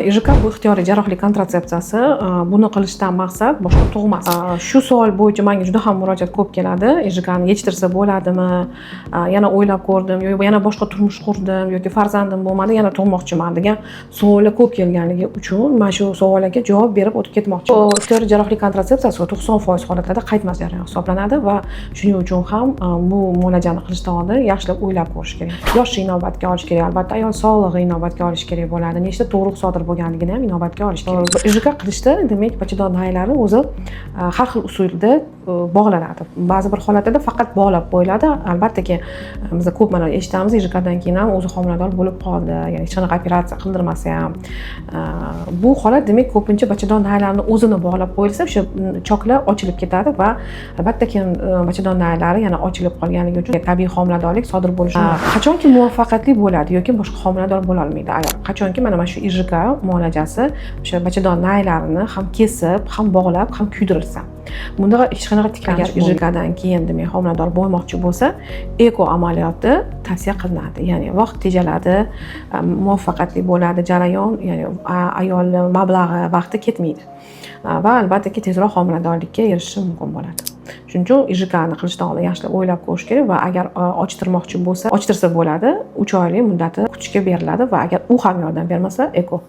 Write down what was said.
IJK bu ixtiyoriy jarrohlik kontratsepsiyasi. Buni qilishdan maqsad boshqa tug'mas. Shu savol bo'yicha menga juda ham murojaat ko'p keladi. IJKni yechtirsa bo'ladimi? Yana o'ylab ko'rdim, yana boshqa turmush qurdim yoki farzandim bo'lmadi, yana tug'moqchiman degan savollar ko'p kelganligi uchun men shu savollarga javob berib o'tib ketmoqchiman. Ixtiyoriy jarrohlik kontratsepsiyasi 90% holatlarda qaytmas jarayon hisoblanadi va shuning uchun ham bu muolajani qilishdan oldin yaxshilab o'ylab ko'rish kerak. Yoshni inobatga olish kerak, albatta ayol sog'lig'i inobatga olish kerak bo'ladi. Nechta tug'ruq sodir bo'lganligini ham inobatga olish kerak. IJK qilishda demak bachadon naylari o'zi har xil usulda bog'lanadi. Ba'zi bir holatlarda faqat bog'lab qo'yiladi. Albattaki biz ko'p mana eshitamiz, IJKdan keyin ham o'zi homilador bo'lib qoldi, ya'ni hech qanaqa operatsiya qildirmasa ham. Bu holat demak ko'pincha bachadon naylarini o'zini bog'lab qo'yilsa, o'sha choklar ochilib ketadi va albatta keyin bachadon naylari yana ochilib qolganligi uchun tabiiy homiladorlik sodir bo'lishi mumkin. Qachonki muvaffaqiyatli bo'ladi yoki boshqa homilador bo'la olmaydi ayol. Qachonki mana shu IJK muolajasi o'sha bachadon naylarini ham kesib, ham bog'lab, ham kuydirilsa. Bunda hech qanaqa tiklanish IJKdan keyin demak homilador bo'lmoqchi bo'lsa, eko amaliyoti tavsiya qilinadi. Ya'ni vaqt tejaladi, muvaffaqiyatli bo'ladi jarayon, ya'ni ayolning mablag'i, vaqti ketmaydi. Va albatta tezroq homiladorlikka erishish mumkin bo'ladi. Shuning uchun IJKni qilishdan oldin yaxshilab o'ylab ko'rish kerak va agar ochtirmoqchi bo'lsa, ochtirsa bo'ladi. 3 oylik muddati kutishga beriladi va agar u ham yordam bermasa, eko